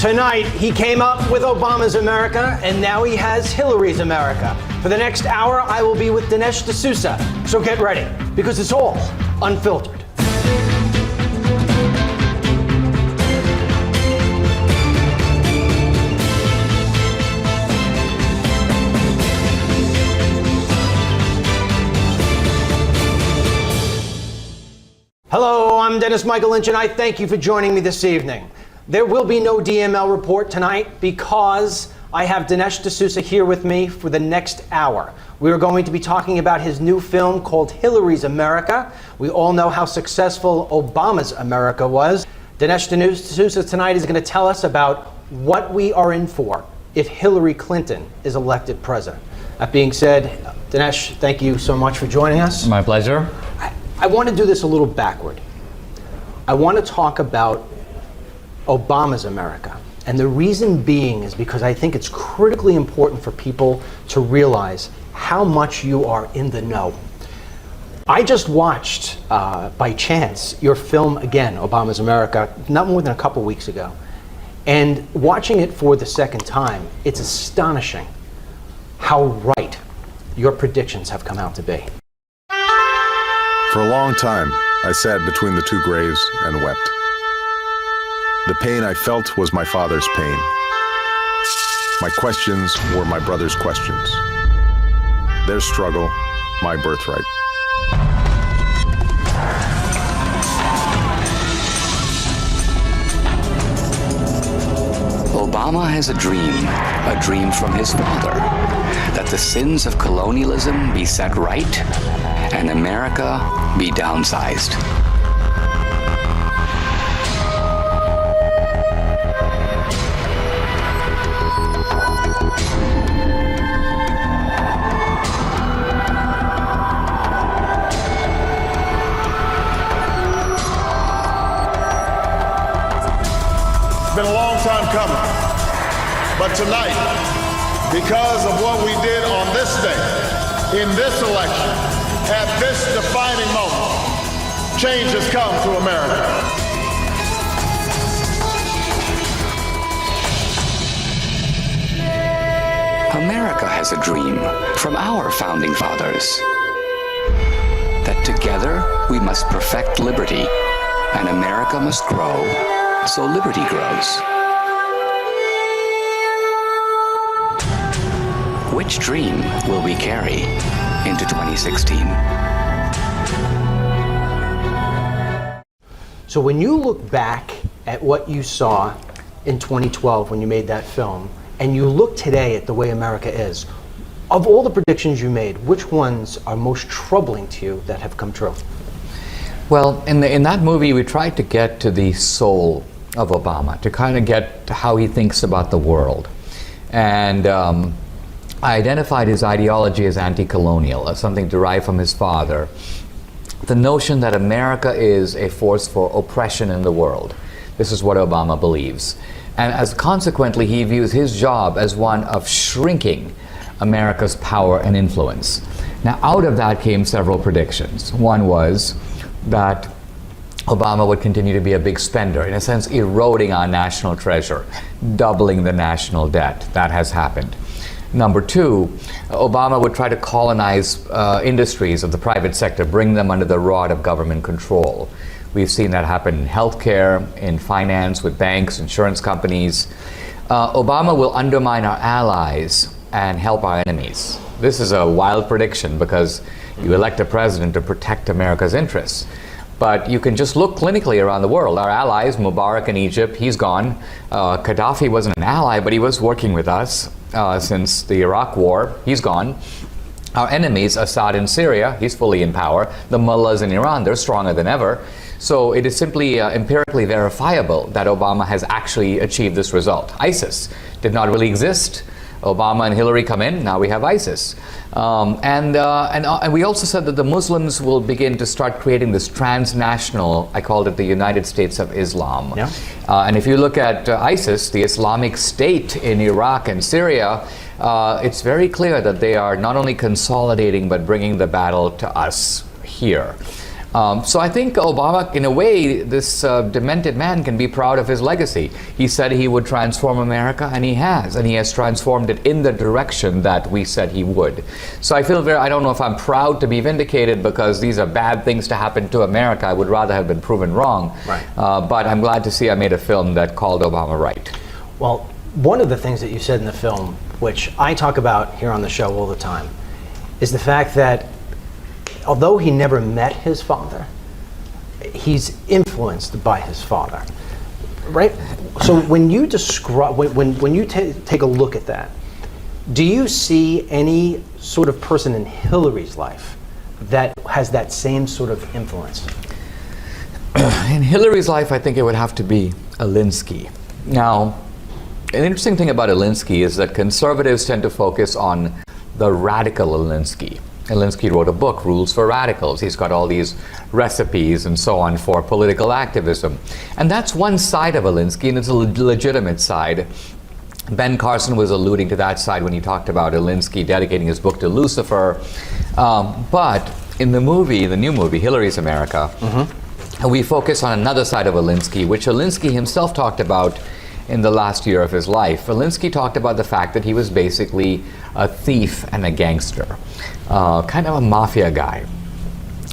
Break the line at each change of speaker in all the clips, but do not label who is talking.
Tonight, he came up with Obama's America, and now he has Hillary's America. For the next hour, I will be with Dinesh D'Souza. So get ready, because it's all unfiltered. Hello, I'm Dennis Michael Lynch, and I thank you for joining me this evening. There will be no DML report tonight because I have Dinesh D'Souza here with me for the next hour. We are going to be talking about his new film called Hillary's America. We all know how successful Obama's America was. Dinesh D'Souza tonight is going to tell us about what we are in for if Hillary Clinton is elected president. That being said, Dinesh, thank you so much for joining us.
My pleasure.
I want to do this a little backward. I want to talk about Obama's America. And the reason being is because I think it's critically important for people to realize how much you are in the know. I just watched, by chance, your film again, Obama's America, not more than a couple weeks ago. And watching it for the second time, it's astonishing how right your predictions have come out to be.
For a long time, I sat between the two graves and wept. The pain I felt was my father's pain. My questions were my brother's questions. Their struggle, my birthright.
Obama has a dream from his father, that the sins of colonialism be set right and America be downsized.
It's been a long time coming, but tonight, because of what we did on this day, in this election, at this defining moment, change has come to America.
America has a dream from our founding fathers, that together we must perfect liberty, and America must grow so liberty grows. Which dream will we carry into 2016?
So when you look back at what you saw in 2012 when you made that film, and you look today at the way America is, of all the predictions you made, which ones are most troubling to you that have come true?
Well, in that movie, we tried to get to the soul of Obama, to kind of get to how he thinks about the world. And I identified his ideology as anti-colonial, as something derived from his father. The notion that America is a force for oppression in the world. This is what Obama believes. And as consequently, he views his job as one of shrinking America's power and influence. Now, out of that came several predictions. One was that Obama would continue to be a big spender, in a sense eroding our national treasure, doubling the national debt. That has happened. Number two, Obama would try to colonize industries of the private sector, bring them under the rod of government control. We've seen that happen in healthcare, in finance, with banks, insurance companies. Obama will undermine our allies and help our enemies. This is a wild prediction because you elect a president to protect America's interests. But you can just look clinically around the world. Our allies, Mubarak in Egypt, he's gone. Gaddafi wasn't an ally, but he was working with us since the Iraq War. He's gone. Our enemies, Assad in Syria, he's fully in power. The mullahs in Iran, they're stronger than ever. So it is simply empirically verifiable that Obama has actually achieved this result. ISIS did not really exist. Obama and Hillary come in, now we have ISIS. And we also said that the Muslims will begin to start creating this transnational, I called it the United States of Islam.
Yeah.
And if you look at ISIS, the Islamic State in Iraq and Syria, it's very clear that they are not only consolidating but bringing the battle to us here. So I think Obama, in a way, this demented man can be proud of his legacy. He said he would transform America, and he has transformed it in the direction that we said he would. So I feel I don't know if I'm proud to be vindicated because these are bad things to happen to America. I would rather have been proven wrong.
Right.
But I'm glad to see I made a film that called Obama right.
Well, one of the things that you said in the film, which I talk about here on the show all the time, is the fact that although he never met his father, he's influenced by his father, right? So when you describe, when you take a look at that, do you see any sort of person in Hillary's life that has that same sort of influence?
In Hillary's life, I think it would have to be Alinsky. Now, an interesting thing about Alinsky is that conservatives tend to focus on the radical Alinsky. Alinsky wrote a book, Rules for Radicals. He's got all these recipes and so on for political activism. And that's one side of Alinsky, and it's a legitimate side. Ben Carson was alluding to that side when he talked about Alinsky dedicating his book to Lucifer. But in the movie, the new movie, Hillary's America, we focus on another side of Alinsky, which Alinsky himself talked about in the last year of his life. Alinsky talked about the fact that he was basically a thief and a gangster, kind of a mafia guy.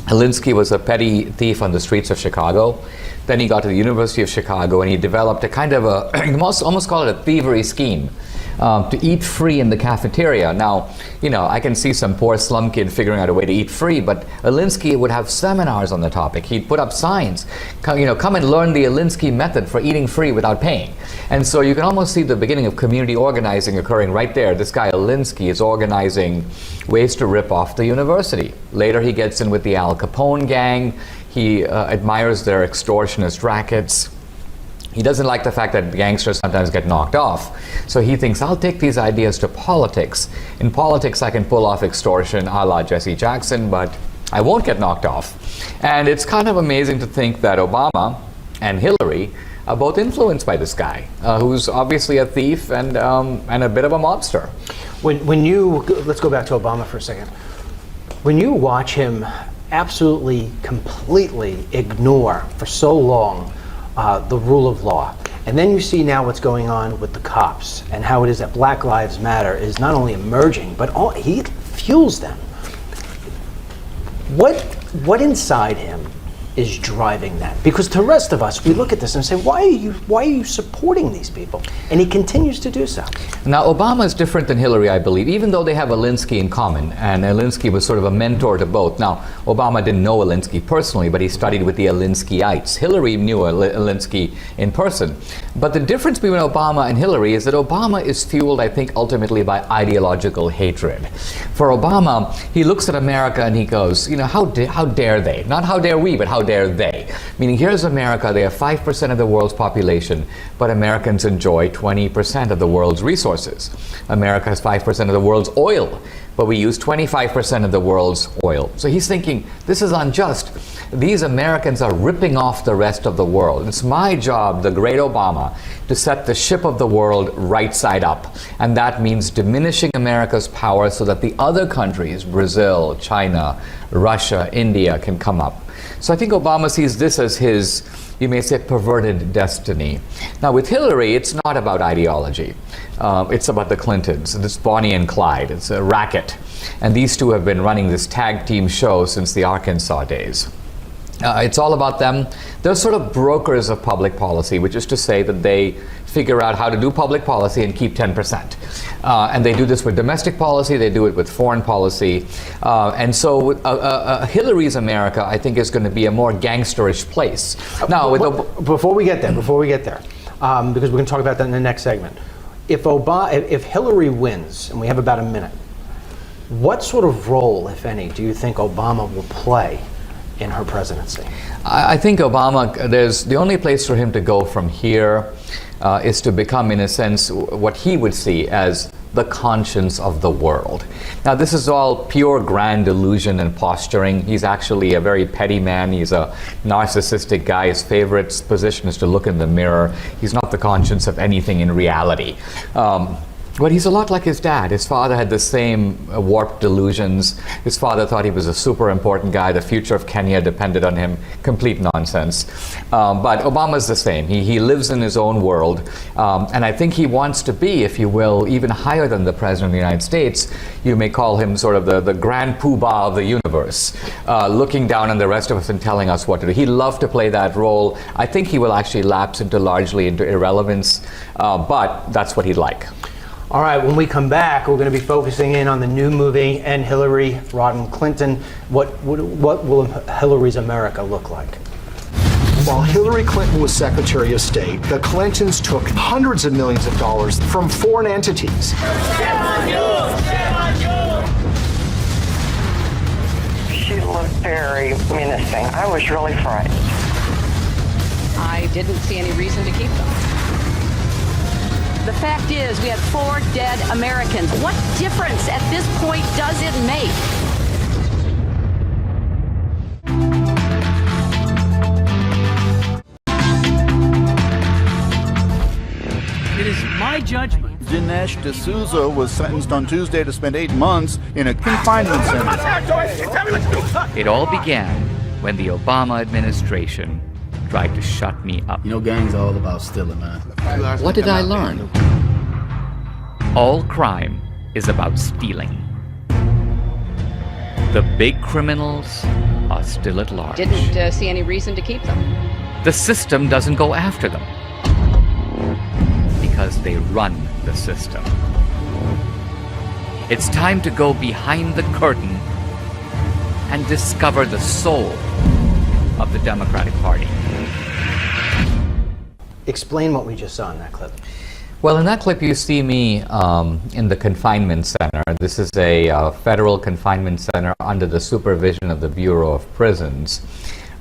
Alinsky was a petty thief on the streets of Chicago. Then he got to the University of Chicago and he developed a kind of a, you almost call it a thievery scheme, to eat free in the cafeteria. Now, you know, I can see some poor slum kid figuring out a way to eat free, but Alinsky would have seminars on the topic. He'd put up signs, come and learn the Alinsky method for eating free without paying. And so you can almost see the beginning of community organizing occurring right there. This guy Alinsky is organizing ways to rip off the university. Later he gets in with the Al Capone gang. He admires their extortionist rackets. He doesn't like the fact that gangsters sometimes get knocked off. So he thinks, I'll take these ideas to politics. In politics, I can pull off extortion a la Jesse Jackson, but I won't get knocked off. And it's kind of amazing to think that Obama and Hillary are both influenced by this guy, who's obviously a thief and a bit of a mobster.
Let's go back to Obama for a second. When you watch him absolutely, completely ignore for so long the rule of law, and then you see now what's going on with the cops and how it is that Black Lives Matter is not only emerging, but he fuels them. What inside him is driving that? Because to the rest of us, we look at this and say, why are you supporting these people? And he continues to do so.
Now, Obama is different than Hillary, I believe, even though they have Alinsky in common, and Alinsky was sort of a mentor to both. Now, Obama didn't know Alinsky personally, but he studied with the Alinskyites. Hillary knew Alinsky in person. But the difference between Obama and Hillary is that Obama is fueled, I think, ultimately by ideological hatred. For Obama, he looks at America and he goes, how dare they? Not how dare we, but how dare they? Meaning, here's America, they have 5% of the world's population, but Americans enjoy 20% of the world's resources. America has 5% of the world's oil, but we use 25% of the world's oil. So he's thinking, this is unjust. These Americans are ripping off the rest of the world. It's my job, the great Obama, to set the ship of the world right side up. And that means diminishing America's power so that the other countries, Brazil, China, Russia, India, can come up. So I think Obama sees this as his, you may say, perverted destiny. Now with Hillary, it's not about ideology. It's about the Clintons. It's Bonnie and Clyde. It's a racket. And these two have been running this tag team show since the Arkansas days. It's all about them. They're sort of brokers of public policy, which is to say that they figure out how to do public policy and keep 10%. And they do this with domestic policy, they do it with foreign policy. And so Hillary's America, I think, is going to be a more gangsterish place. Now,
before we get there, because we're going to talk about that in the next segment. If Hillary wins, and we have about a minute, what sort of role, if any, do you think Obama will play in her presidency?
I think Obama, there's the only place for him to go from here is to become, in a sense, what he would see as the conscience of the world. Now, this is all pure grand illusion and posturing. He's actually a very petty man. He's a narcissistic guy. His favorite position is to look in the mirror. He's not the conscience of anything in reality. But he's a lot like his dad. His father had the same warped delusions. His father thought he was a super important guy. The future of Kenya depended on him. Complete nonsense. But Obama's the same. He lives in his own world. And I think he wants to be, if you will, even higher than the President of the United States. You may call him sort of the grand poobah of the universe, looking down on the rest of us and telling us what to do. He'd love to play that role. I think he will actually lapse largely into irrelevance, but that's what he'd like.
All right, when we come back, we're going to be focusing in on the new movie and Hillary Rodham Clinton. What will Hillary's America look like?
While Hillary Clinton was Secretary of State, the Clintons took hundreds of millions of dollars from foreign entities.
Shame on you! Shame on you!
She looked very menacing. I was really frightened.
I didn't see any reason to keep them. The fact is, we had 4 dead Americans. What difference at this point does it make?
It is my judgment.
Dinesh D'Souza was sentenced on Tuesday to spend 8 months in a confinement center.
It all began when the Obama administration tried to shut me up.
You know, gang's all about stealing, man.
What did I learn? All crime is about stealing. The big criminals are still at large.
Didn't see any reason to keep them.
The system doesn't go after them because they run the system. It's time to go behind the curtain and discover the soul of the Democratic Party.
Explain what we just saw in that clip.
Well, in that clip, you see me in the confinement center. This is a federal confinement center under the supervision of the Bureau of Prisons.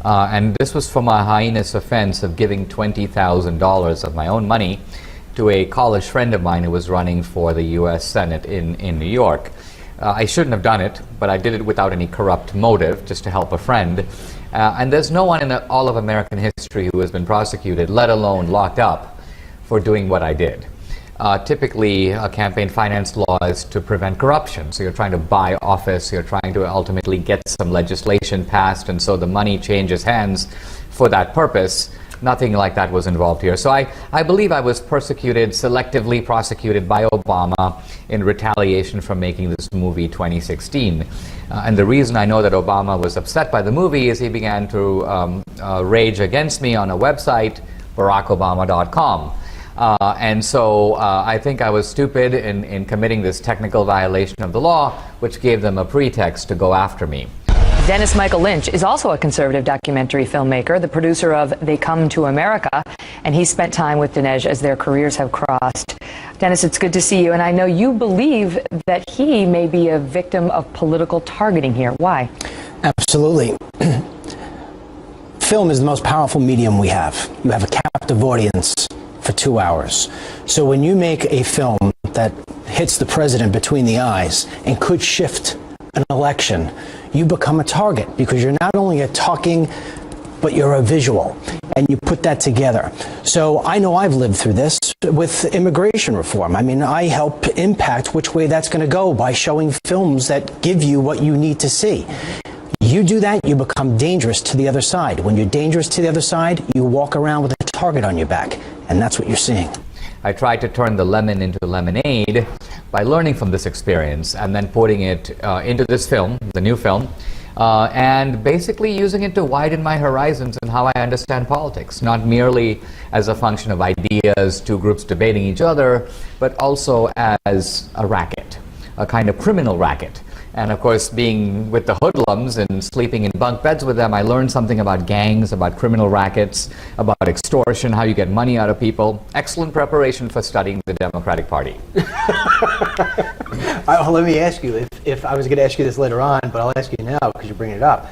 And this was for my heinous offense of giving $20,000 of my own money to a college friend of mine who was running for the U.S. Senate in New York. I shouldn't have done it, but I did it without any corrupt motive, just to help a friend. And there's no one in all of American history who has been prosecuted, let alone locked up, for doing what I did. Typically, campaign finance law is to prevent corruption. So you're trying to buy office, you're trying to ultimately get some legislation passed, and so the money changes hands for that purpose. Nothing like that was involved here. So I believe I was selectively prosecuted by Obama in retaliation for making this movie 2016. And the reason I know that Obama was upset by the movie is he began to rage against me on a website, barackobama.com. And so I think I was stupid in committing this technical violation of the law, which gave them a pretext to go after me.
Dennis Michael Lynch is also a conservative documentary filmmaker, the producer of They Come to America, and he spent time with Dinesh as their careers have crossed. Dennis, it's good to see you, and I know you believe that he may be a victim of political targeting here. Why?
Absolutely. Film is the most powerful medium we have. You have a captive audience for 2 hours. So when you make a film that hits the president between the eyes and could shift an election, you become a target because you're not only a talking, but you're a visual, and you put that together. So I know I've lived through this with immigration reform. I mean, I help impact which way that's going to go by showing films that give you what you need to see. You do that, you become dangerous to the other side. When you're dangerous to the other side, you walk around with a target on your back, and that's what you're seeing.
I tried to turn the lemon into lemonade by learning from this experience and then putting it into this film, the new film, and basically using it to widen my horizons in how I understand politics, not merely as a function of ideas, two groups debating each other, but also as a racket, a kind of criminal racket. And of course, being with the hoodlums and sleeping in bunk beds with them, I learned something about gangs, about criminal rackets, about extortion, how you get money out of people. Excellent preparation for studying the Democratic Party.
Well, let me ask you, if I was going to ask you this later on, but I'll ask you now because you're bringing it up.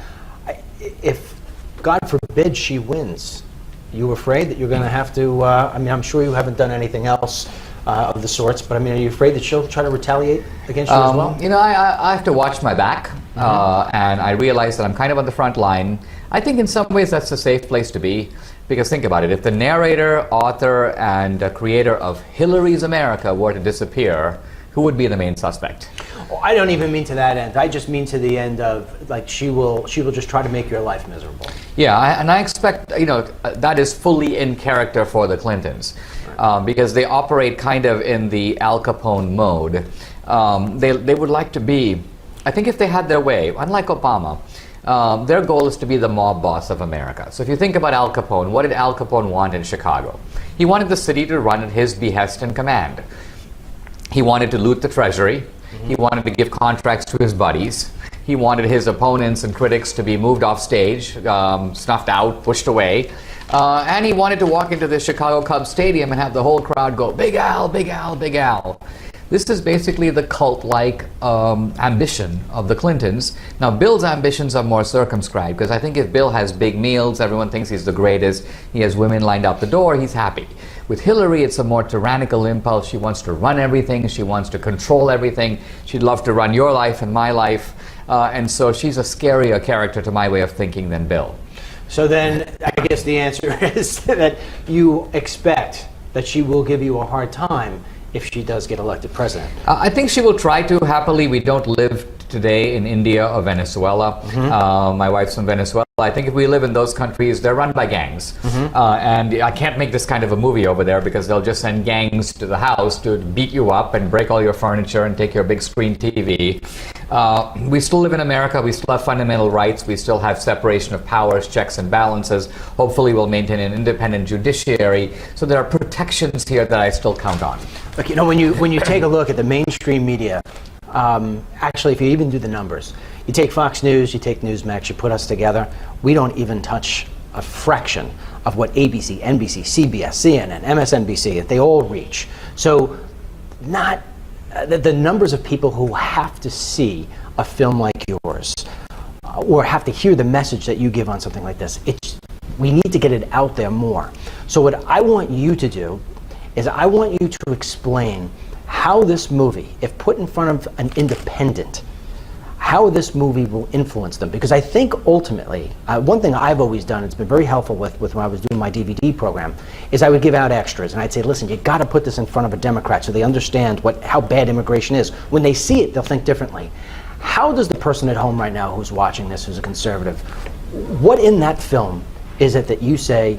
If, God forbid, she wins, you afraid that you're going to have to, I mean, I'm sure you haven't done anything else of the sorts, but I mean, are you afraid that she'll try to retaliate against you as well?
You know, I have to watch my back, and I realize that I'm kind of on the front line. I think in some ways that's a safe place to be. Because think about it, if the narrator, author, and creator of Hillary's America were to disappear, who would be the main suspect?
Well, I don't even mean to that end. I just mean to the end of, like, she will just try to make your life miserable.
Yeah, and I expect, that is fully in character for the Clintons. Because they operate kind of in the Al Capone mode. They would like to be, I think if they had their way, unlike Obama, their goal is to be the mob boss of America. So if you think about Al Capone, what did Al Capone want in Chicago? He wanted the city to run at his behest and command. He wanted to loot the treasury. He wanted to give contracts to his buddies. He wanted his opponents and critics to be moved off stage, snuffed out, pushed away. And he wanted to walk into the Chicago Cubs stadium and have the whole crowd go, "Big Al, Big Al, Big Al." This is basically the cult-like ambition of the Clintons. Now, Bill's ambitions are more circumscribed, because I think if Bill has big meals, everyone thinks he's the greatest, he has women lined out the door, he's happy. With Hillary, it's a more tyrannical impulse. She wants to run everything. She wants to control everything. She'd love to run your life and my life. And so she's a scarier character to my way of thinking than Bill.
So then, I guess the answer is that you expect that she will give you a hard time if she does get elected president.
I think she will try to. Happily, we don't live today in India or Venezuela. My wife's from Venezuela. I think if we live in those countries, they're run by gangs. And I can't make this kind of a movie over there, because they'll just send gangs to the house to beat you up and break all your furniture and take your big screen TV. We still live in America. We still have fundamental rights. We still have separation of powers, checks and balances. Hopefully we'll maintain an independent judiciary. So there are protections here that I still count on.
Look, when you take a look at the mainstream media, actually, if you even do the numbers, you take Fox News, you take Newsmax, you put us together, we don't even touch a fraction of what ABC, NBC, CBS, CNN, MSNBC, they all reach. So not the numbers of people who have to see a film like yours or have to hear the message that you give on something like this, we need to get it out there more. So what I want you to do is I want you to explain how this movie, if put in front of an independent, how this movie will influence them. Because I think ultimately, one thing I've always done, it's been very helpful with when I was doing my DVD program, is I would give out extras and I'd say, listen, you got to put this in front of a Democrat so they understand how bad immigration is. When they see it, they'll think differently. How does the person at home right now who's watching this, who's a conservative, what in that film is it that you say,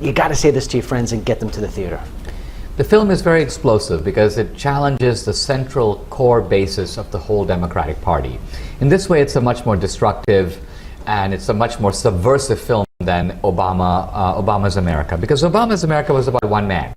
you got to say this to your friends and get them to the theater?
The film is very explosive because it challenges the central core basis of the whole Democratic Party. In this way, it's a much more destructive and it's a much more subversive film than Obama's America, because Obama's America was about one man.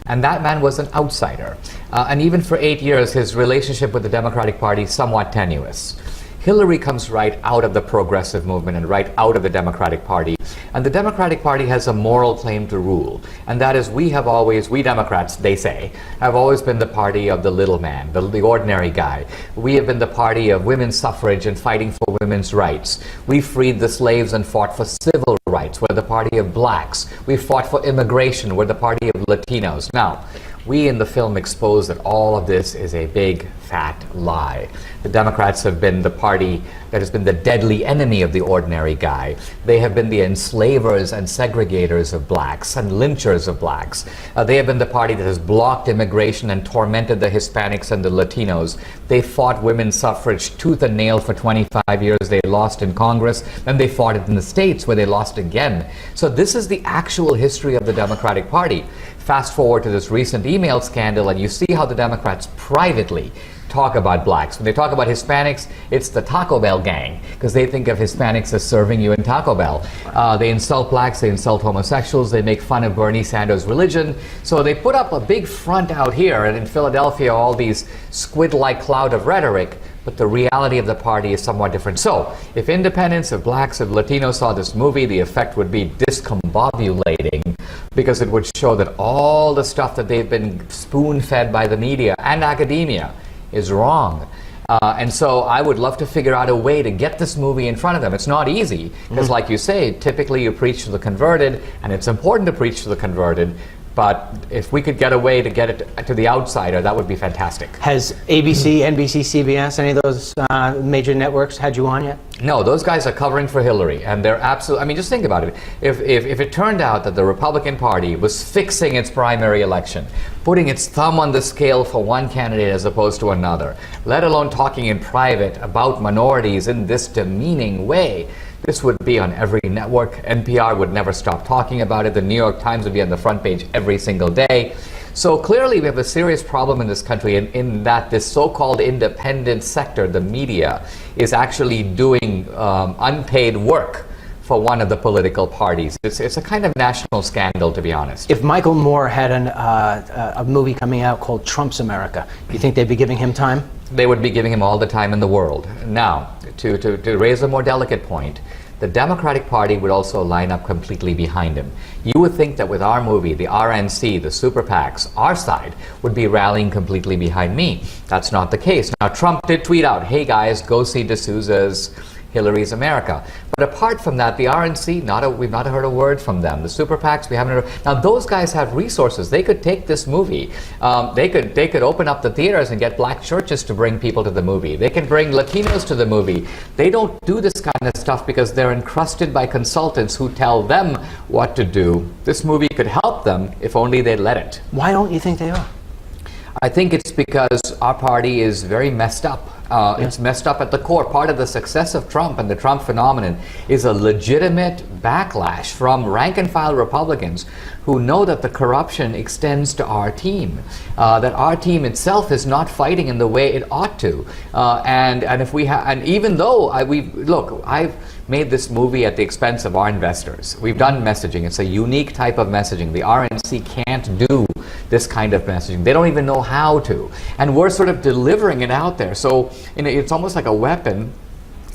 And that man was an outsider. And even for 8 years, his relationship with the Democratic Party is somewhat tenuous. Hillary comes right out of the progressive movement and right out of the Democratic Party. And the Democratic Party has a moral claim to rule. And that is, we Democrats, they say, have always been the party of the little man, the ordinary guy. We have been the party of women's suffrage and fighting for women's rights. We freed the slaves and fought for civil rights. We're the party of blacks. We fought for immigration. We're the party of Latinos. Now, we in the film expose that all of this is a big, fat lie. The Democrats have been the party that has been the deadly enemy of the ordinary guy. They have been the enslavers and segregators of blacks and lynchers of blacks. They have been the party that has blocked immigration and tormented the Hispanics and the Latinos. They fought women's suffrage tooth and nail for 25 years. They lost in Congress, and they fought it in the states where they lost again. So this is the actual history of the Democratic Party. Fast forward to this recent email scandal, and you see how the Democrats privately talk about blacks. When they talk about Hispanics, it's the Taco Bell gang, because they think of Hispanics as serving you in Taco Bell. They insult blacks, they insult homosexuals, they make fun of Bernie Sanders' religion. So they put up a big front out here, and in Philadelphia, all these squid-like cloud of rhetoric, but the reality of the party is somewhat different. So, if independents, if blacks, if Latinos saw this movie, the effect would be discombobulating, because it would show that all the stuff that they've been spoon-fed by the media and academia is wrong. And so I would love to figure out a way to get this movie in front of them. It's not easy, because like you say, typically you preach to the converted, and it's important to preach to the converted, But if we could get a way to get it to the outsider, that would be fantastic.
Has ABC, NBC, CBS, any of those major networks had you on yet?
No, those guys are covering for Hillary, and they're absolutely, I mean, just think about it. If it turned out that the Republican Party was fixing its primary election, putting its thumb on the scale for one candidate as opposed to another, let alone talking in private about minorities in this demeaning way, this would be on every network. NPR would never stop talking about it. The New York Times would be on the front page every single day. So clearly we have a serious problem in this country in that this so-called independent sector, the media, is actually doing unpaid work for one of the political parties. It's a kind of national scandal, to be honest.
If Michael Moore had a movie coming out called Trump's America, you think they'd be giving him time?
They would be giving him all the time in the world. Now, to raise a more delicate point, the Democratic Party would also line up completely behind him. You would think that with our movie, the RNC, the super PACs, our side would be rallying completely behind me. That's not the case. Now, Trump did tweet out, hey guys, go see D'Souza's Hillary's America. But apart from that, the RNC, we've not heard a word from them. The super PACs, we haven't heard. Now, those guys have resources. They could take this movie. They could open up the theaters and get black churches to bring people to the movie. They can bring Latinos to the movie. They don't do this kind of stuff because they're encrusted by consultants who tell them what to do. This movie could help them if only they'd let it.
Why don't you think they are?
I think it's because our party is very messed up. It's messed up at the core. Part of the success of Trump and the Trump phenomenon is a legitimate backlash from rank-and-file Republicans who know that the corruption extends to our team, that our team itself is not fighting in the way it ought to. And if we and even though I've made this movie at the expense of our investors. We've done messaging. It's a unique type of messaging. The RNC can't do this kind of messaging. They don't even know how to. And we're sort of delivering it out there. So it's almost like a weapon.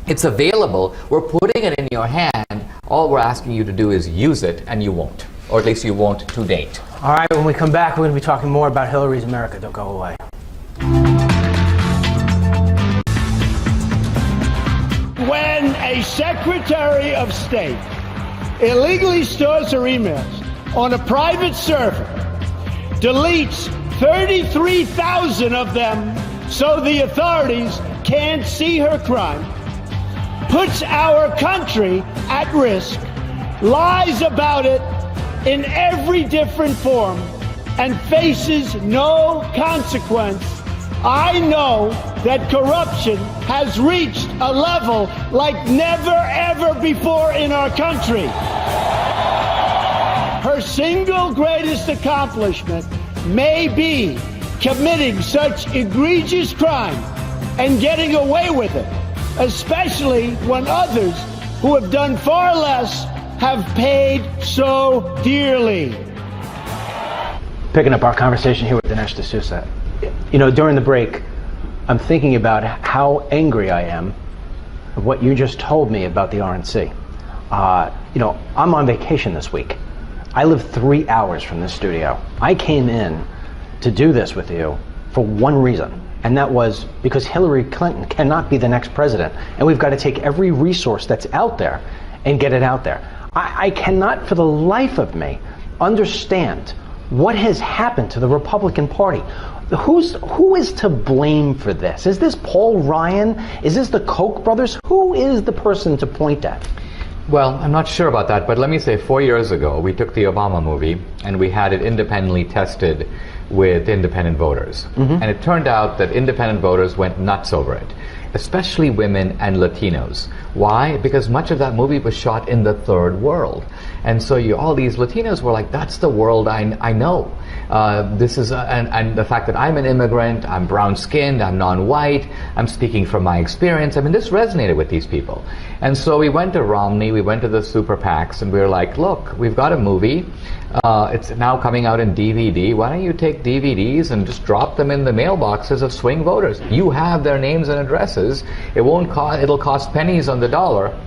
It's available. We're putting it in your hand. All we're asking you to do is use it, and you won't. Or at least you won't to date.
All right, when we come back, we're going to be talking more about Hillary's America. Don't go away.
When a Secretary of State illegally stores her emails on a private server, deletes 33,000 of them so the authorities can't see her crime, puts our country at risk, lies about it in every different form, and faces no consequence, I know that corruption has reached a level like never ever before in our country. Her single greatest accomplishment may be committing such egregious crime and getting away with it, especially when others who have done far less have paid so dearly.
Picking up our conversation here with Dinesh D'Souza. You know, during the break, I'm thinking about how angry I am of what you just told me about the RNC. You know, I'm on vacation this week. I live 3 hours from this studio. I came in to do this with you for one reason, and that was because Hillary Clinton cannot be the next president, and we've got to take every resource that's out there and get it out there. I cannot for the life of me understand what has happened to the Republican Party. Who is to blame for this? Is this Paul Ryan? Is this the Koch brothers? Who is the person to point at?
Well, I'm not sure about that, but let me say 4 years ago, we took the Obama movie and we had it independently tested with independent voters. And it turned out that independent voters went nuts over it, especially women and Latinos. Why? Because much of that movie was shot in the third world. And so all these Latinos were like, that's the world I know. This is, and the fact that I'm an immigrant, I'm brown-skinned, I'm non-white, I'm speaking from my experience. I mean, this resonated with these people. And so we went to Romney, we went to the super PACs, and we were like, look, we've got a movie. It's now coming out in DVD. Why don't you take DVDs and just drop them in the mailboxes of swing voters? You have their names and addresses. It'll cost pennies on the dollar.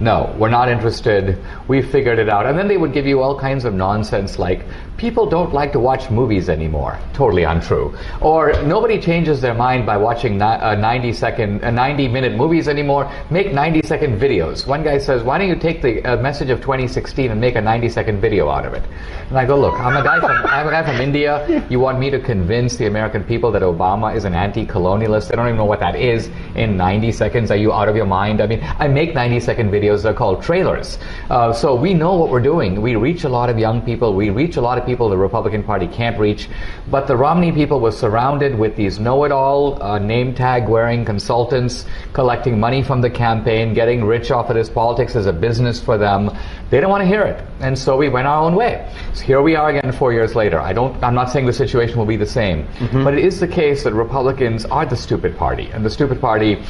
No, we're not interested. We figured it out. And then they would give you all kinds of nonsense like people don't like to watch movies anymore. Totally untrue. Or nobody changes their mind by watching 90-minute movies anymore. Make 90-second videos. One guy says, why don't you take the message of 2016 and make a 90-second video out of it? And I go, look, I'm a guy from India. You want me to convince the American people that Obama is an anti-colonialist? They don't even know what that is. In 90 seconds, are you out of your mind? I mean, I make 90-second videos. They're called trailers. So we know what we're doing. We reach a lot of young people. We reach a lot of people the Republican Party can't reach. But the Romney people were surrounded with these know-it-all, name tag wearing consultants, collecting money from the campaign, getting rich off of this. Politics as a business for them. They don't want to hear it. And so we went our own way. So here we are again 4 years later. I'm not saying the situation will be the same, but it is the case that Republicans are the stupid party. And the stupid party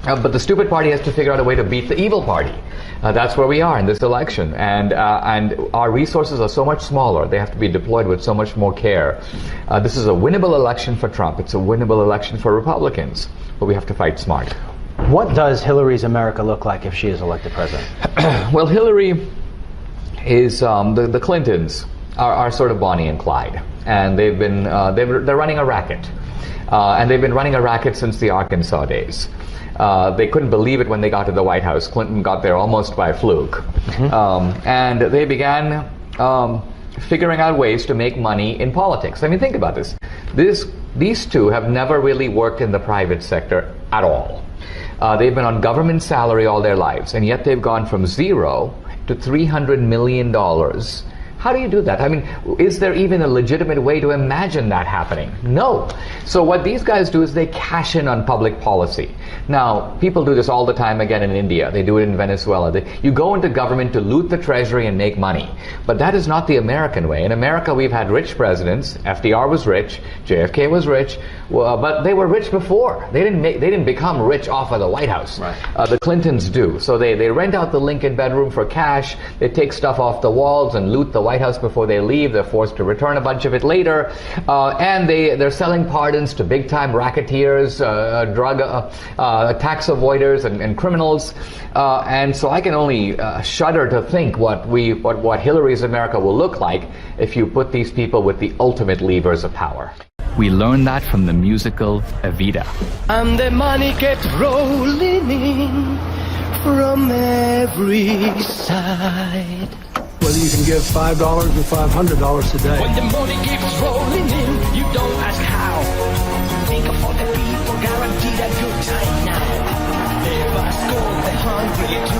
but the stupid party has to figure out a way to beat the evil party. That's where we are in this election. And our resources are so much smaller. They have to be deployed with so much more care. This is a winnable election for Trump. It's a winnable election for Republicans. But we have to fight smart.
What does Hillary's America look like if she is elected president?
Well, Hillary is the Clintons are sort of Bonnie and Clyde. And they're running a racket. And they've been running a racket since the Arkansas days. They couldn't believe it when they got to the White House. Clinton got there almost by fluke. And they began figuring out ways to make money in politics. I mean, think about this. These two have never really worked in the private sector at all. They've been on government salary all their lives, and yet they've gone from zero to $300 million. How do you do that? I mean, is there even a legitimate way to imagine that happening? No. So what these guys do is they cash in on public policy. Now, people do this all the time again in India. They do it in Venezuela. You go into government to loot the treasury and make money. But that is not the American way. In America, we've had rich presidents. FDR was rich. JFK was rich. But they were rich before. They didn't become rich off of the White House. Right. The Clintons do. So they rent out the Lincoln bedroom for cash. They take stuff off the walls and loot the White House before they leave. They're forced to return a bunch of it later. And they're selling pardons to big-time racketeers, drug tax avoiders and criminals. And so I can only shudder to think what Hillary's America will look like if you put these people with the ultimate levers of power.
We learned that from the musical Evita.
And the money kept rolling in from every side.
Whether you can give $5 or $500 today.
When the money keeps rolling in, you don't ask how. Think of all the people guaranteed a good time now. Never scold the hungry to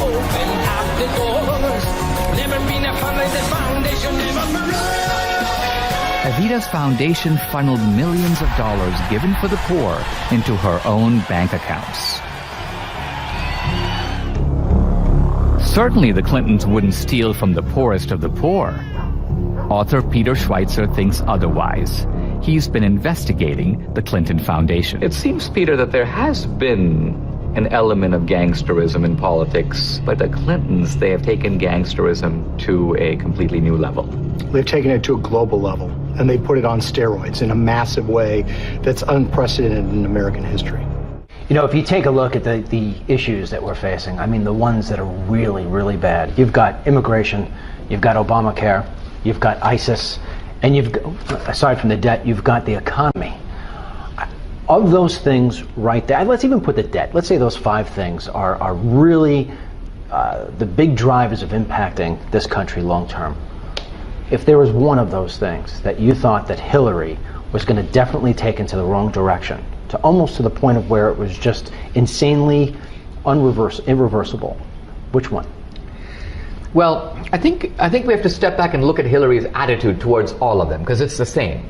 open up the doors. Never been a fundraiser foundation, never run.
Evita's foundation funneled millions of dollars given for the poor into her own bank accounts. Certainly the Clintons wouldn't steal from the poorest of the poor. Author Peter Schweitzer thinks otherwise. He's been investigating the Clinton Foundation.
It seems, Peter, that there has been an element of gangsterism in politics, but the Clintons, they have taken gangsterism to a completely new level.
They've taken it to a global level, and they put it on steroids in a massive way that's unprecedented in American history.
You know, if you take a look at the issues that we're facing, I mean, the ones that are really, really bad, you've got immigration, you've got Obamacare, you've got ISIS, and you've got, aside from the debt, you've got the economy. Of those things right there, let's even put the debt. Let's say those 5 things are really the big drivers of impacting this country long term. If there was one of those things that you thought that Hillary was going to definitely take into the wrong direction, to almost to the point of where it was just insanely irreversible, which one?
Well, I think we have to step back and look at Hillary's attitude towards all of them, because it's the same.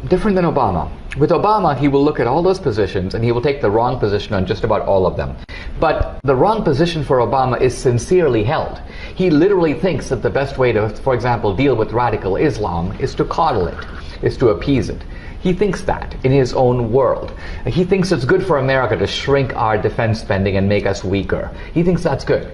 Different than Obama. With Obama, he will look at all those positions and he will take the wrong position on just about all of them. But the wrong position for Obama is sincerely held. He literally thinks that the best way to, for example, deal with radical Islam is to coddle it, is to appease it. He thinks that in his own world. He thinks it's good for America to shrink our defense spending and make us weaker. He thinks that's good.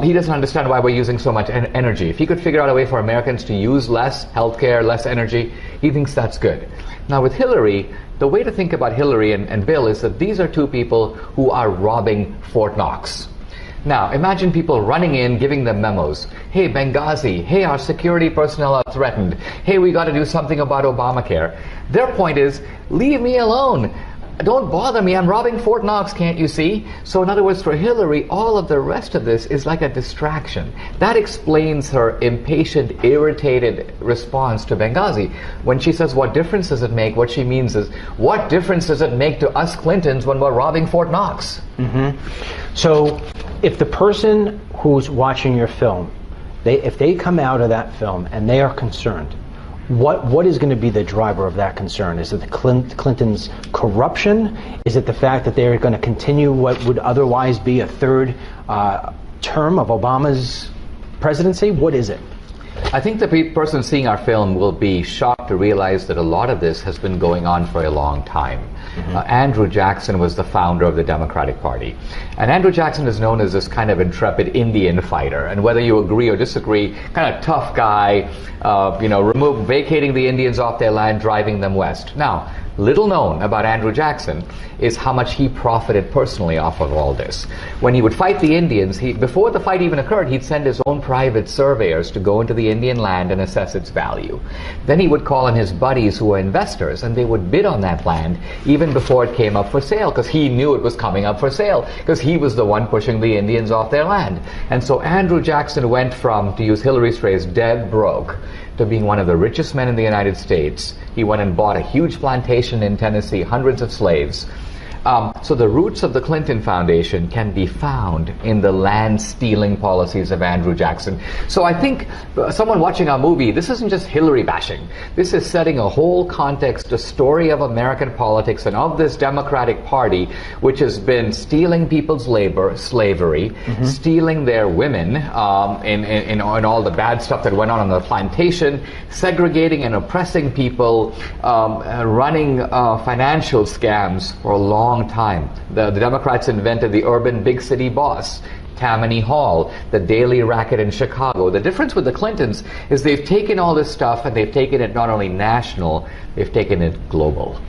He doesn't understand why we're using so much energy. If he could figure out a way for Americans to use less healthcare, less energy, he thinks that's good. Now with Hillary, the way to think about Hillary and Bill is that these are 2 people who are robbing Fort Knox. Now, imagine people running in, giving them memos. Hey, Benghazi. Hey, our security personnel are threatened. Hey, we got to do something about Obamacare. Their point is, leave me alone. Don't bother me. I'm robbing Fort Knox, can't you see? So in other words, for Hillary, all of the rest of this is like a distraction. That explains her impatient, irritated response to Benghazi. When she says, what difference does it make? What she means is, what difference does it make to us Clintons when we're robbing Fort Knox?
So if the person who's watching your film, if they come out of that film and they are concerned, what is going to be the driver of that concern? Is it the Clintons' corruption? Is it the fact that they're going to continue what would otherwise be a third term of Obama's presidency? What is it?
I think the person seeing our film will be shocked to realize that a lot of this has been going on for a long time. Andrew Jackson was the founder of the Democratic Party. And Andrew Jackson is known as this kind of intrepid Indian fighter. And whether you agree or disagree, kind of tough guy, vacating the Indians off their land, driving them west. Now, little known about Andrew Jackson is how much he profited personally off of all this. When he would fight the Indians, before the fight even occurred, he'd send his own private surveyors to go into the Indian land and assess its value. Then he would call in his buddies who were investors, and they would bid on that land even before it came up for sale, because he knew it was coming up for sale, because he was the one pushing the Indians off their land. And so Andrew Jackson went from, to use Hillary's phrase, dead broke, to being one of the richest men in the United States. He went and bought a huge plantation in Tennessee, hundreds of slaves. So the roots of the Clinton Foundation can be found in the land-stealing policies of Andrew Jackson. So I think someone watching our movie, this isn't just Hillary bashing. This is setting a whole context, a story of American politics and of this Democratic Party, which has been stealing people's labor, slavery, stealing their women, in all the bad stuff that went on the plantation, segregating and oppressing people, running financial scams for a long time. The Democrats invented the urban big city boss, Tammany Hall, the daily racket in Chicago. The difference with the Clintons is they've taken all this stuff and they've taken it not only national, they've taken it global.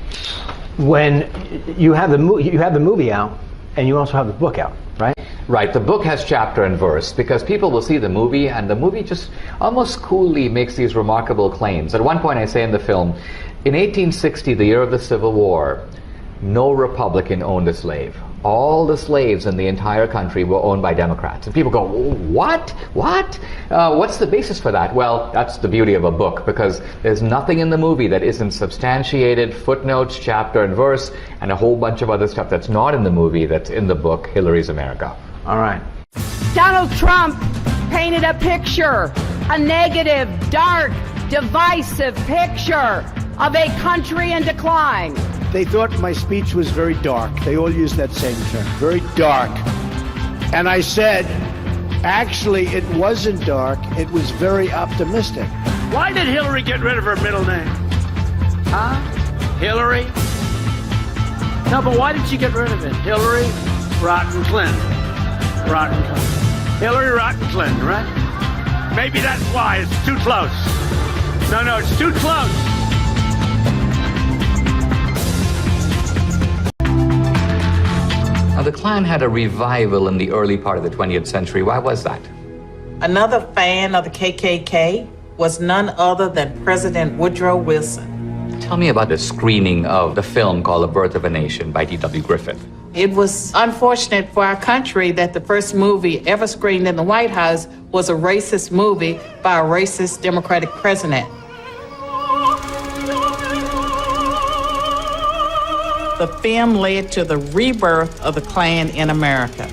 When you have the movie out, and you also have the book out, right?
Right. The book has chapter and verse because people will see the movie, and the movie just almost coolly makes these remarkable claims. At one point I say in the film, in 1860, the year of the Civil War, no Republican owned a slave. All the slaves in the entire country were owned by Democrats. And people go, what? What's the basis for that? Well, that's the beauty of a book, because there's nothing in the movie that isn't substantiated, footnotes, chapter and verse, and a whole bunch of other stuff that's not in the movie that's in the book, Hillary's America.
All right.
Donald Trump painted a picture, a negative, dark, divisive picture of a country in decline.
They thought my speech was very dark. They all use that same term, very dark. And I said, actually, it wasn't dark. It was very optimistic.
Why did Hillary get rid of her middle name? Huh? Hillary? No, but why did she get rid of it? Hillary Rotten Clinton. Rotten Clinton. Hillary Rotten Clinton, right? Maybe that's why. It's too close. No, it's too close.
Now, the Klan had a revival in the early part of the 20th century. Why was that?
Another fan of the KKK was none other than President Woodrow Wilson.
Tell me about the screening of the film called The Birth of a Nation by D.W. Griffith.
It was unfortunate for our country that the first movie ever screened in the White House was a racist movie by a racist Democratic president. The film led to the rebirth of the Klan in America.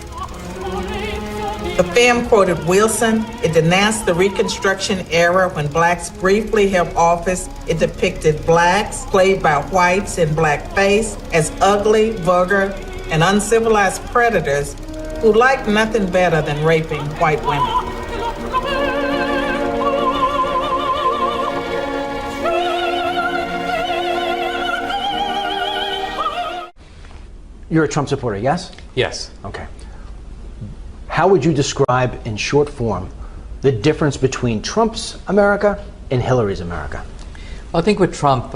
The film quoted Wilson. It denounced the Reconstruction era when blacks briefly held office. It depicted blacks, played by whites in blackface, as ugly, vulgar, and uncivilized predators who liked nothing better than raping white women.
You're a Trump supporter, yes?
Yes.
Okay. How would you describe, in short form, the difference between Trump's America and Hillary's America?
I think with Trump,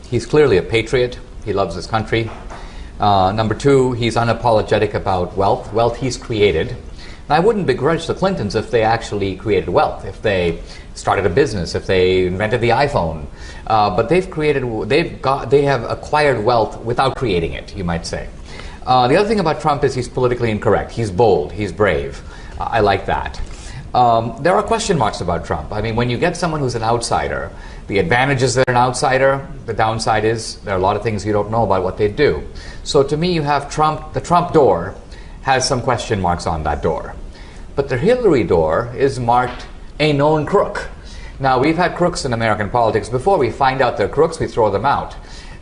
he's clearly a patriot. He loves his country. Number two, he's unapologetic about wealth he's created. I wouldn't begrudge the Clintons if they actually created wealth, if they started a business, if they invented the iPhone. But they have acquired wealth without creating it, you might say. The other thing about Trump is he's politically incorrect. He's bold. He's brave. I like that. There are question marks about Trump. I mean, when you get someone who's an outsider, the advantage is they're an outsider. The downside is there are a lot of things you don't know about what they do. So to me, you have Trump. The Trump door has some question marks on that door. But the Hillary door is marked a known crook. Now, we've had crooks in American politics before. We find out they're crooks, we throw them out.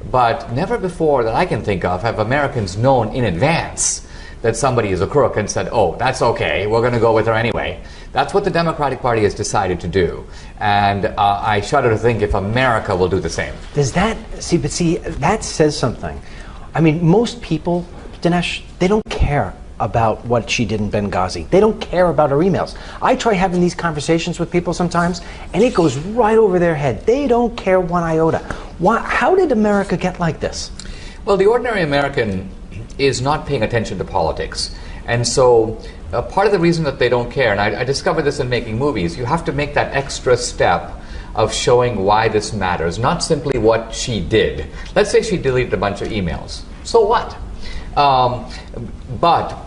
But never before that I can think of have Americans known in advance that somebody is a crook and said, oh, that's okay, we're going to go with her anyway. That's what the Democratic Party has decided to do. And I shudder to think if America will do the same.
Does that, that says something. I mean, most people, Dinesh, they don't care about what she did in Benghazi. They don't care about her emails. I try having these conversations with people sometimes, and it goes right over their head. They don't care one iota. How did America get like this?
Well, the ordinary American is not paying attention to politics. And so part of the reason that they don't care, and I discovered this in making movies, you have to make that extra step of showing why this matters, not simply what she did. Let's say she deleted a bunch of emails. So what? But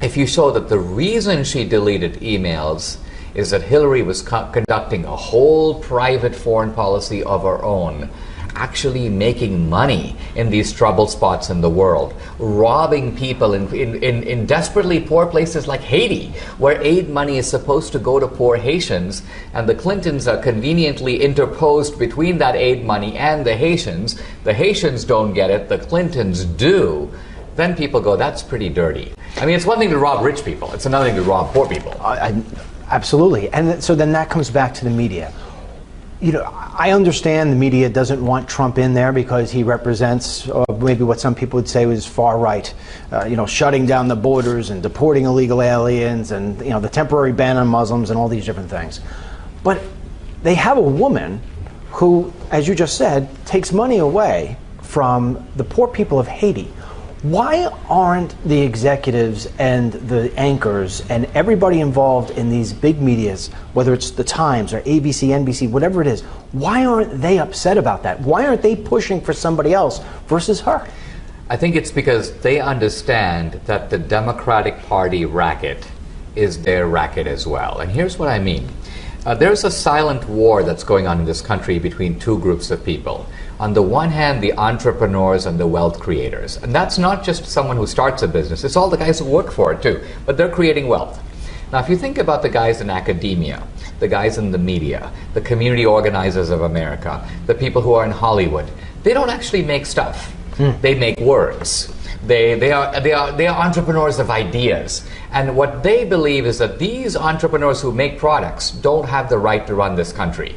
if you show that the reason she deleted emails is that Hillary was conducting a whole private foreign policy of her own, actually making money in these troubled spots in the world, robbing people in desperately poor places like Haiti, where aid money is supposed to go to poor Haitians, and the Clintons are conveniently interposed between that aid money and the Haitians. The Haitians don't get it, the Clintons do. Then people go, that's pretty dirty. I mean, it's one thing to rob rich people, it's another thing to rob poor people.
Absolutely. And so then that comes back to the media. You know, I understand the media doesn't want Trump in there because he represents maybe what some people would say was far right, shutting down the borders and deporting illegal aliens and, the temporary ban on Muslims and all these different things. But they have a woman who, as you just said, takes money away from the poor people of Haiti. Why aren't the executives and the anchors and everybody involved in these big medias, whether it's the Times or ABC, NBC, whatever it is, why aren't they upset about that? Why aren't they pushing for somebody else versus her?
I think it's because they understand that the Democratic Party racket is their racket as well. And here's what I mean. There's a silent war that's going on in this country between two groups of people. On the one hand, the entrepreneurs and the wealth creators. And that's not just someone who starts a business, it's all the guys who work for it too. But they're creating wealth. Now, if you think about the guys in academia, the guys in the media, the community organizers of America, the people who are in Hollywood, they don't actually make stuff. They make words. They are entrepreneurs of ideas. And what they believe is that these entrepreneurs who make products don't have the right to run this country.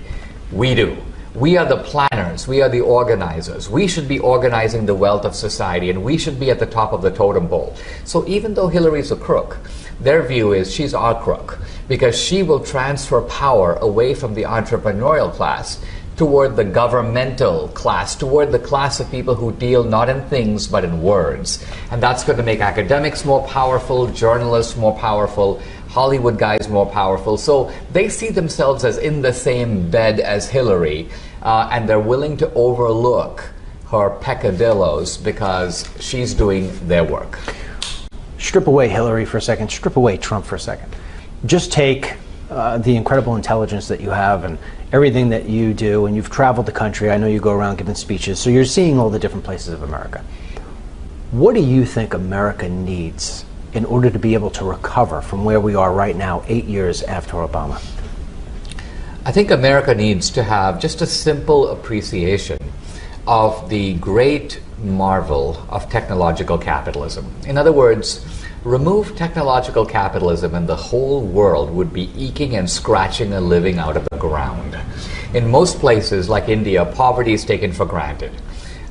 We do. We are the planners. We are the organizers. We should be organizing the wealth of society, and we should be at the top of the totem pole. So even though Hillary's a crook, their view is she's our crook because she will transfer power away from the entrepreneurial class toward the governmental class, toward the class of people who deal not in things but in words. And that's going to make academics more powerful, journalists more powerful, Hollywood guys more powerful. So they see themselves as in the same bed as Hillary, and they're willing to overlook her peccadillos because she's doing their work.
Strip away Hillary for a second, strip away Trump for a second. Just take the incredible intelligence that you have and everything that you do, and you've traveled the country. I know you go around giving speeches, so you're seeing all the different places of America. What do you think America needs in order to be able to recover from where we are right now, 8 years after Obama?
I think America needs to have just a simple appreciation of the great marvel of technological capitalism. In other words, remove technological capitalism and the whole world would be eking and scratching a living out of the ground. In most places, like India, poverty is taken for granted.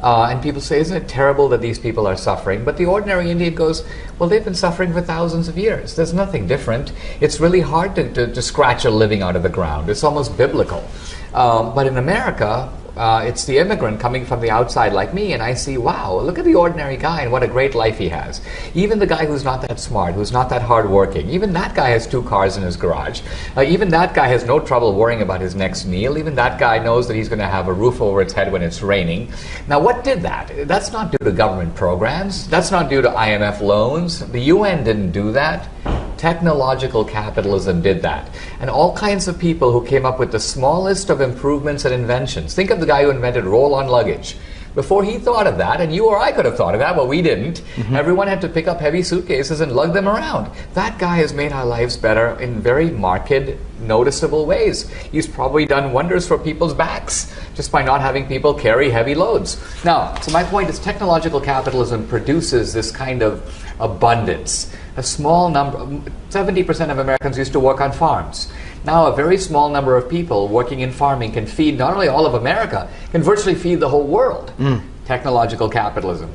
And people say, isn't it terrible that these people are suffering? But the ordinary Indian goes, well, they've been suffering for thousands of years. There's nothing different. It's really hard to scratch a living out of the ground. It's almost biblical. But in America, It's the immigrant coming from the outside like me, and I see, wow, look at the ordinary guy and what a great life he has. Even the guy who's not that smart, who's not that hardworking, even that guy has 2 cars in his garage. Even that guy has no trouble worrying about his next meal. Even that guy knows that he's going to have a roof over his head when it's raining. Now, what did that? That's not due to government programs. That's not due to IMF loans. The UN didn't do that. Technological capitalism did that. And all kinds of people who came up with the smallest of improvements and inventions. Think of the guy who invented roll-on luggage. Before he thought of that, and you or I could have thought of that, but we didn't, everyone had to pick up heavy suitcases and lug them around. That guy has made our lives better in very marked, noticeable ways. He's probably done wonders for people's backs just by not having people carry heavy loads. Now, so my point is technological capitalism produces this kind of abundance. A small number, 70% of Americans used to work on farms. Now a very small number of people working in farming can feed not only all of America, can virtually feed the whole world. Technological capitalism.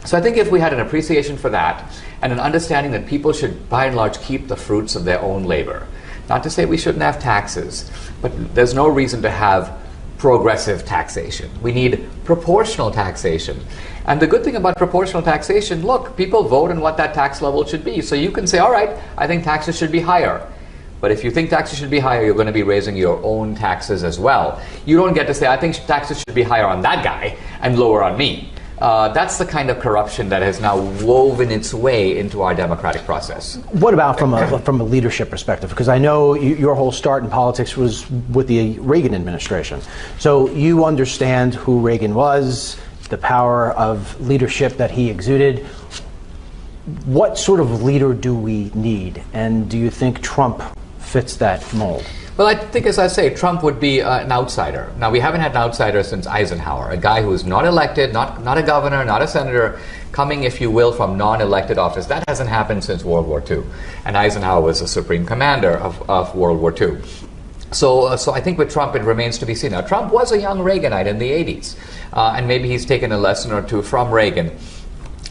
So I think if we had an appreciation for that and an understanding that people should by and large keep the fruits of their own labor. Not to say we shouldn't have taxes, but there's no reason to have progressive taxation. We need proportional taxation. And the good thing about proportional taxation, look, people vote on what that tax level should be. So you can say, all right, I think taxes should be higher. But if you think taxes should be higher, you're going to be raising your own taxes as well. You don't get to say, I think taxes should be higher on that guy and lower on me. That's the kind of corruption that has now woven its way into our democratic process.
What about from a leadership perspective? Because I know your whole start in politics was with the Reagan administration. So you understand who Reagan was, the power of leadership that he exuded. What sort of leader do we need? And do you think Trump fits that mold?
Well, I think, as I say, Trump would be an outsider. Now, we haven't had an outsider since Eisenhower, a guy who is not elected, not a governor, not a senator, coming, if you will, from non-elected office. That hasn't happened since World War II. And Eisenhower was the supreme commander of World War II. So I think with Trump, it remains to be seen. Now, Trump was a young Reaganite in the 80s, and maybe he's taken a lesson or two from Reagan.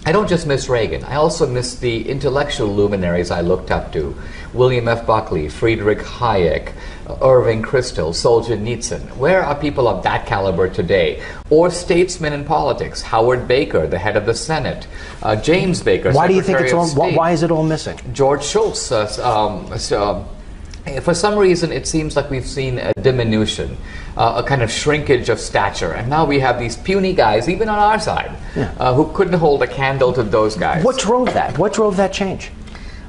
I don't just miss Reagan. I also miss the intellectual luminaries I looked up to. William F. Buckley, Friedrich Hayek, Irving Kristol, Solzhenitsyn. Where are people of that caliber today? Or statesmen in politics. Howard Baker, the head of the Senate. James Baker,
Why do you think
Secretary
it's
of
all?
State.
Why is it all missing?
George Shultz. For some reason, it seems like we've seen a diminution, a kind of shrinkage of stature. And now we have these puny guys, even on our side, who couldn't hold a candle to those guys.
What drove that? What drove that change?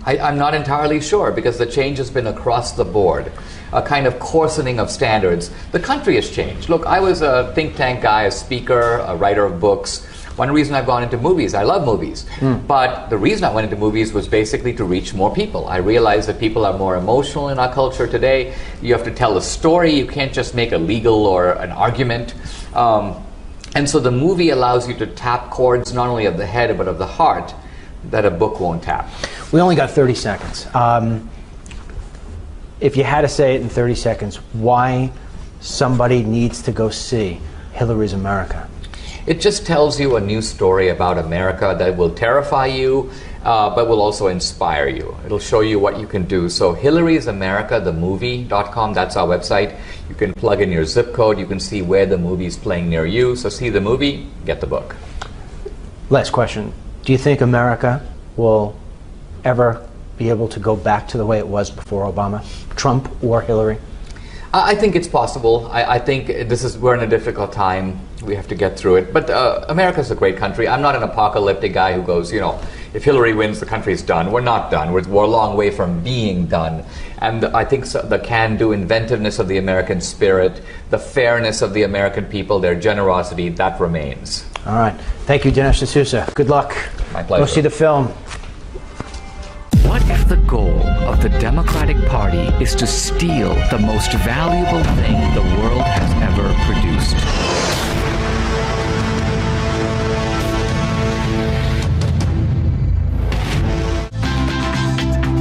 I'm not entirely sure, because the change has been across the board, a kind of coarsening of standards. The country has changed. Look, I was a think tank guy, a speaker, a writer of books. One reason I've gone into movies, I love movies, but the reason I went into movies was basically to reach more people. I realized that people are more emotional in our culture today. You have to tell a story. You can't just make a legal or an argument. And so the movie allows you to tap chords not only of the head but of the heart that a book won't tap.
We only got 30 seconds. If you had to say it in 30 seconds, why somebody needs to go see Hillary's America?
It just tells you a new story about America that will terrify you, but will also inspire you. It'll show you what you can do. So Hillary's America, the movie.com, that's our website. You can plug in your zip code. You can see where the movie's playing near you. So see the movie, get the book.
Last question. Do you think America will ever be able to go back to the way it was before Obama, Trump or Hillary?
I think it's possible. I think we're in a difficult time. We have to get through it. But America's a great country. I'm not an apocalyptic guy who goes, if Hillary wins, the country's done. We're not done. We're a long way from being done. And I think the can-do inventiveness of the American spirit, the fairness of the American people, their generosity, that remains.
All right. Thank you, Dinesh D'Souza. Good luck.
My pleasure.
Go see the film.
What if the goal of the Democratic Party is to steal the most valuable thing the world has